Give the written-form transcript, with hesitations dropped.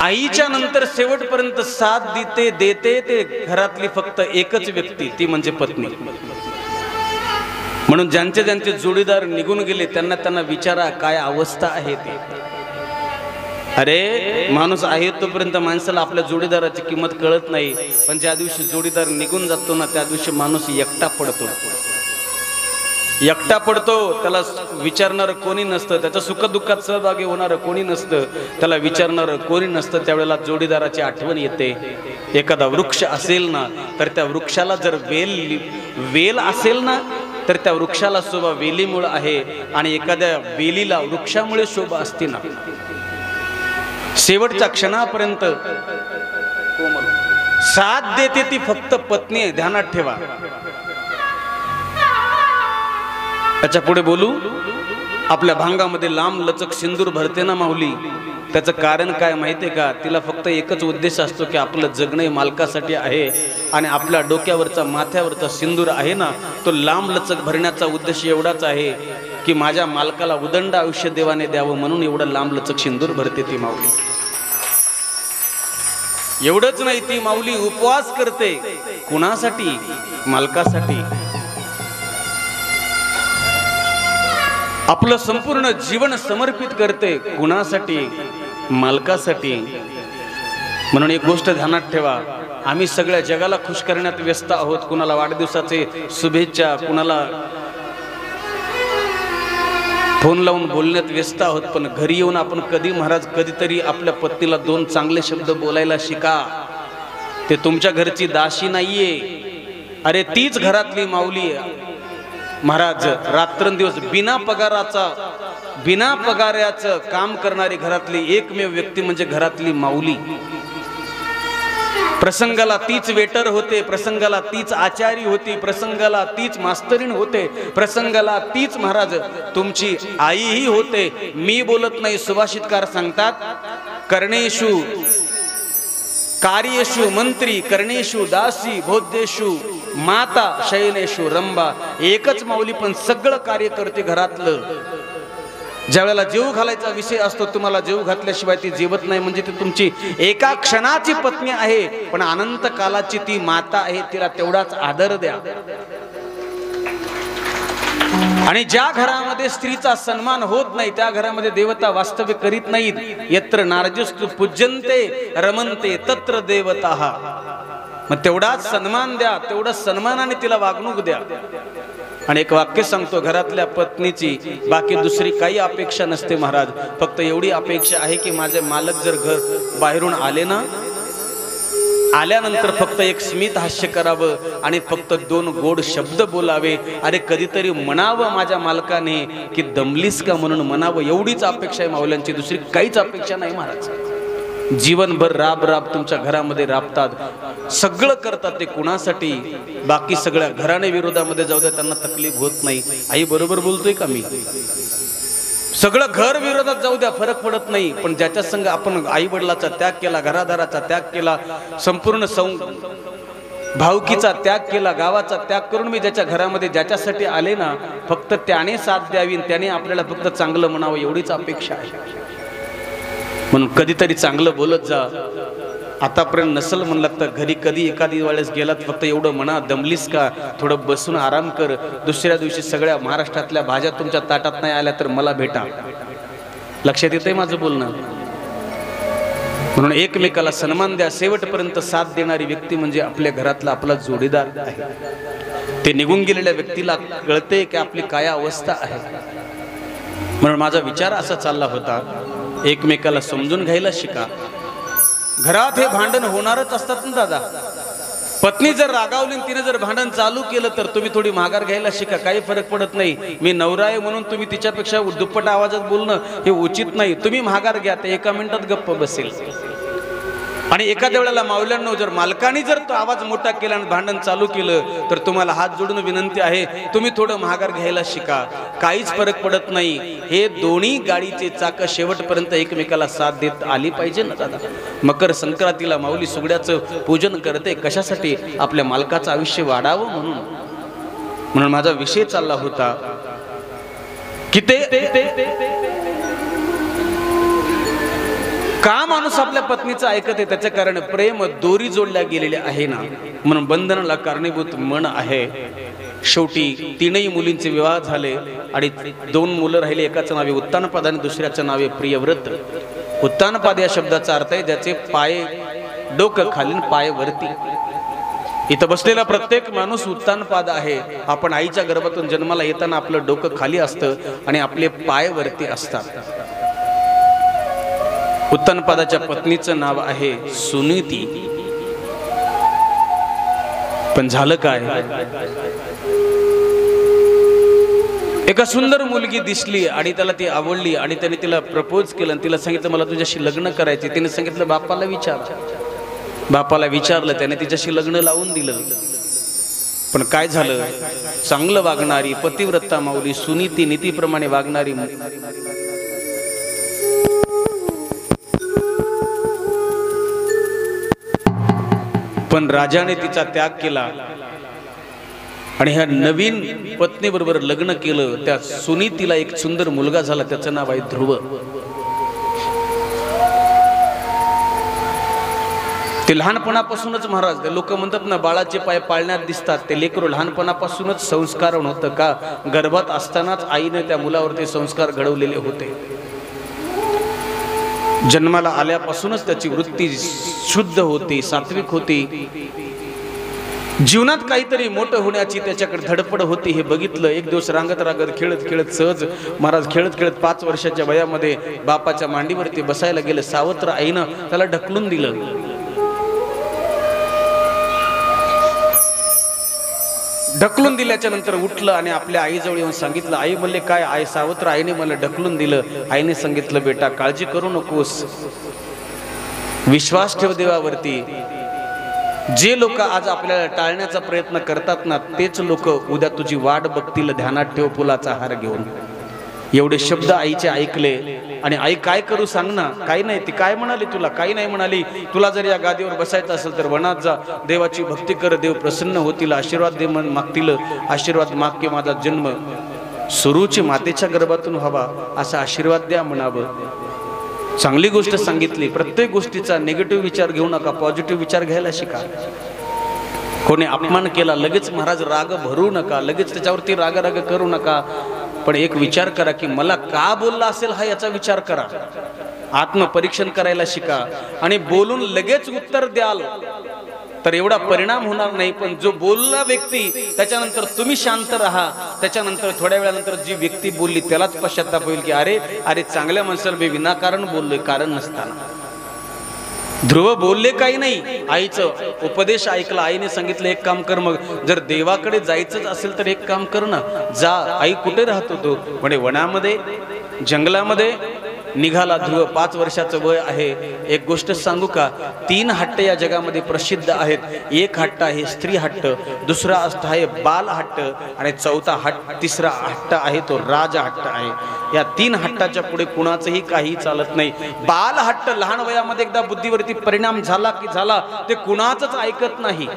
आईच्या नंतर शेवटपर्यंत साथ देते ते घरातली फक्त एकच व्यक्ती, ती म्हणजे पत्नी. म्हणून ज्यांचे ज्यांचे जोडीदार निघून गेले त्यांना विचारा काय अवस्था आहे ते. अरे माणूस आहे तोपर्यंत माणसाला आपल्या जोडीदाराची किंमत कळत नाही, पण ज्या दिवशी जोडीदार निघून जातो ना त्या दिवशी माणूस एकटा पडतो. त्याला विचारणारं कोणी नसतं, त्याच्या सुखदुःखात सहभागी होणारं कोणी नसतं, त्याला विचारणारं कोणी नसतं. त्यावेळेला जोडीदाराची आठवण येते. एखादा वृक्ष असेल ना तर त्या वृक्षाला जर वेल असेल ना तर त्या वृक्षाला शोभा वेलीमुळे आहे, आणि एखाद्या वेलीला वृक्षामुळे शोभा असते ना. शेवटच्या क्षणापर्यंत साथ देते ती फक्त पत्नी आहे, ध्यानात ठेवा. त्याच्या पुढे बोलू. आपल्या भांगामध्ये लांब लचक सिंदूर भरते ना माऊली, त्याचं कारण काय माहितीये का? तिला फक्त एकच उद्देश असतो की आपलं जगणे मालकासाठी आहे, आणि आपल्या डोक्यावरचा माथ्यावरचा सिंदूर आहे ना तो लांब लचक भरण्याचा उद्देश एवढाच आहे की माझ्या मालकाला उदंड आयुष्य देवाने द्यावं, म्हणून एवढं लांब लचक सिंदूर भरते ती माऊली. एवढंच नाही, ती माऊली उपवास करते. कुणासाठी? मालकासाठी. आपलं संपूर्ण जीवन समर्पित करते. कुणासाठी? मालकासाठी. म्हणून एक गोष्ट ध्यानात ठेवा, आम्ही सगळ्या जगाला खुश करण्यात व्यस्त आहोत. कुणाला वाढदिवसाचे शुभेच्छा, कुणाला फोन लावून बोलण्यात व्यस्त आहोत, पण घरी येऊन आपण कधीतरी आपल्या पत्नीला दोन चांगले शब्द बोलायला शिका. ते तुमच्या घरची दासी नाहीये, अरे तीच घरातली माऊली आहे. महाराज रात्रंदिवस बिना पगाराचं काम करणारी घरातली एकमेव व्यक्ती म्हणजे घरातली माऊली. प्रसंगाला तीच वेटर होते, प्रसंगाला तीच आचारी होती, प्रसंगाला तीच मास्तरीण होते, प्रसंगाला तीच महाराज तुमची आईही होते. मी बोलत नाही, सुभाषितकार सांगतात, कर्णेषु कार्येषु मंत्री, कर्णेषु दासी, भोज्येषु माता, शयनेषु रंबा. एकच माऊली पण सगळं कार्य करते घरातलं. ज्या वेळेला जेव घालायचा विषय असतो, तुम्हाला जेव घातल्याशिवाय ती जेवत नाही, म्हणजे ती तुमची एका क्षणाची पत्नी आहे, पण अनंत कालाची ती माता आहे. तिला तेवढाच आदर द्या. आणि ज्या घरामध्ये स्त्रीचा सन्मान होत नाही त्या घरामध्ये देवता वास्तव्य करीत नाहीत. यत्र नार्यस्तु पूज्यन्ते रमन्ते तत्र देवताः. मग तेवढाच सन्मान द्या, तेवढा सन्मानाने तिला वागणूक द्या. आणि एक वाक्य सांगतो, घरातल्या पत्नीची बाकी दुसरी काही अपेक्षा नसते महाराज. फक्त एवढी अपेक्षा आहे की माझे मालक जर घर बाहेरून आले ना, आल्यानंतर फक्त एक स्मित हास्य करावं आणि फक्त दोन गोड शब्द बोलावे. अरे कधीतरी म्हणावं माझ्या मालकाने की दमलीस का म्हणून म्हणावं. एवढीच अपेक्षा आहे माऊल्यांची, दुसरी काहीच अपेक्षा नाही महाराज. जीवनभर राब तुमच्या घरामध्ये राबतात, सगळं करतात. ते कुणासाठी? बाकी सगळ्या घराने विरोधामध्ये जाऊ द्या, त्यांना तकलीफ होत नाही. आई बरोबर बोलतोय का मी? सगळं घर विरोधात जाऊ द्या, फरक पडत नाही. पण ज्याच्या संग आपण आई वडिलाचा त्याग केला, घरादाराचा त्याग केला, संपूर्ण भावकीचा त्याग केला, गावाचा त्याग करून मी ज्याच्या घरामध्ये ज्याच्यासाठी आले ना, फक्त त्याने साथ द्यावी, त्याने आपल्याला फक्त चांगलं म्हणावं, एवढीच अपेक्षा आहे. म्हणून कधीतरी चांगलं बोलत जा. आतापर्यंत नसल म्हणलात तर घरी कधी एखादी वेळेस गेलात फक्त एवढं म्हणा, दमलीस का, थोडं बसून आराम कर. दुसऱ्या दिवशी सगळ्या महाराष्ट्रातल्या भाज्या तुमच्या ताटात नाही आल्या तर मला भेटा. लक्षात येतंय माझं बोलणं? म्हणून एकमेकाला सन्मान द्या. शेवटपर्यंत साथ देणारी व्यक्ती म्हणजे आपल्या घरातला आपला जोडीदार आहे. ते निघून गेलेल्या व्यक्तीला कळते की आपली काय अवस्था आहे. म्हणून माझा विचार असा चालला होता, एकमेकाला समजून घ्यायला शिका. घरात हे भांडण होणारच असतात ना दादा. पत्नी जर रागावली, तिने जर भांडण चालू केलं तर तुम्ही थोडी माघार घ्यायला शिका. काही फरक पडत नाही. मी नवरा आहे म्हणून तुम्ही तिच्यापेक्षा दुप्पट आवाजात बोलणं हे उचित नाही. तुम्ही माघार घ्या, ते एका मिनिटात गप्प बसेल. आणि एखाद्या वेळेला माऊल्यांनो, जर मालकाने जर तो आवाज मोठा केला आणि भांडण चालू केलं तर तुम्हाला हात जोडून विनंती आहे, तुम्ही थोडं माघार घ्यायला शिका. काहीच फरक पडत नाही. हे दोन्ही गाडीचे चाक शेवटपर्यंत एकमेकाला साथ देत आली पाहिजे ना दादा. मकर संक्रांतीला माऊली सुगड्याचं पूजन करते. कशासाठी? आपल्या मालकाचं आयुष्य वाढावं म्हणून. म्हणून माझा विषय चालला होता की का माणूस आपल्या पत्नीचं ऐकत आहे? त्याच्या कारण प्रेम दोरी जोडल्या गेलेले आहे ना, म्हणून बंधनाला कारणीभूत मन आहे. शेवटी तीनही मुलींचे विवाह झाले आणि 2 मुलं राहिले. एकाचं नाव आहे उत्तानपाद आणि दुसऱ्याचं नाव आहे प्रियव्रत. उत्तानपाद या शब्दाचा अर्थ आहे ज्याचे पाय डोकं खाली पाय वरती. इथं बसलेला प्रत्येक माणूस उत्तानपाद आहे. आपण आईच्या गर्भातून जन्माला येताना आपलं डोकं खाली असतं आणि आपले पाय वरती असतात. उत्तानपादाच्या पत्नीचं नाव आहे सुनीती. पण झालं काय? एका सुंदर मुलगी दिसली आणि त्याला ती आवडली आणि त्याने तिला प्रपोज केलं आणि तिला सांगितलं मला तुझ्याशी लग्न करायचे. तिने सांगितलं बापाला विचार. बापाला विचारलं, त्याने तिच्याशी लग्न लावून दिलं. पण काय झालं? चांगलं वागणारी पतिव्रता माऊली सुनीती, नीतीप्रमाणे वागणारी पण राजाने तिचा त्याग केला आणि ह्या नवीन पत्नी बरोबर लग्न केलं. त्या सुनीतीला एक सुंदर मुलगा झाला, त्याचं नाव आहे ध्रुव. ते लहानपणापासूनच महाराज, लोक म्हणतात ना बाळाचे पाय पाळण्यात दिसतात, ते लेकरू लहानपणापासूनच संस्कार होतं का? गर्भात असतानाच आईने त्या मुलावर ते संस्कार घडवलेले होते. जन्माला आल्यापासूनच त्याची वृत्ती शुद्ध होती, सात्विक होती. जीवनात काहीतरी मोठं होण्याची त्याच्याकडे धडपड होती हे बघितलं. एक दिवस रांगत खेळत खेळत सहज महाराज खेळत खेळत 5 वर्षाच्या वयामध्ये बापाच्या मांडीवरती बसायला गेले. सावत्र आईनं त्याला ढकलून दिलं. ढकलून दिल्याच्या नंतर उठलं आणि आपल्या आईजवळ येऊन सांगितलं. आई म्हणले काय? आई सावत्र आईने मला ढकलून दिलं. आईने सांगितलं बेटा काळजी करू नकोस, विश्वास ठेव देवावरती. जे लोक आज आपल्याला टाळण्याचा प्रयत्न करतात ना, तेच लोक उद्या तुझी वाट बघतील. ध्यानात ठेव फुलाचा हार घेऊन. एवढे शब्द आईचे ऐकले आणि आई काय करू सांग ना? काही नाही. ती काय म्हणाली तुला? काही नाही म्हणाली. तुला जर या गादीवर बसायचं असेल तर वनात जा, देवाची भक्ती कर, देव प्रसन्न होतील, आशीर्वाद दे मागतील. आशीर्वाद माग की माझा जन्म सुरूची मातेच्या गर्भातून व्हावा, असा आशीर्वाद द्या म्हणावं. चांगली गोष्ट सांगितली. प्रत्येक गोष्टीचा निगेटिव्ह विचार घेऊ नका, पॉझिटिव्ह विचार घ्यायला शिका. कोणी अपमान केला लगेच महाराज राग भरू नका, लगेच त्याच्यावरती राग करू नका. पण एक विचार करा की मला का बोलला असेल हा याचा विचार करा. आत्मपरीक्षण करायला शिका आणि बोलून लगेच उत्तर द्याल तर एवढा परिणाम होणार नाही. पण जो बोलला व्यक्ती त्याच्यानंतर तुम्ही शांत राहा. त्याच्यानंतर थोड्या वेळानंतर जी व्यक्ती बोलली त्यालाच पश्चाताप होईल की अरे अरे चांगल्या माणसाला मी विनाकारण बोललोय, कारण नसताना. ध्रुव बोलले काही नाही, आईचं उपदेश ऐकला. आईने सांगितलं एक काम कर, मग जर देवाकडे जायचंच असेल तर एक काम कर ना, जा. आई कुठे राहतो तो? म्हणे वनामध्ये, जंगलामध्ये. निघाला ध्रुव. 5 वर्षाचं वय आहे. एक गोष्ट सांगू का? 3 हट्ट या जगामध्ये प्रसिद्ध आहेत. एक हट्ट आहे स्त्री हट्ट, दुसरा हट्ट आहे बाल हट्ट आणि चौथा हट्ट, तिसरा हट्ट आहे तो राज हट्ट आहे. या 3 हट्टाच्या पुढे कुणाचंही काही चालत नाही. बाल हट्ट लहान वयामध्ये एकदा बुद्धीवरती परिणाम झाला की झाला, ते कुणाचंच ऐकत नाही.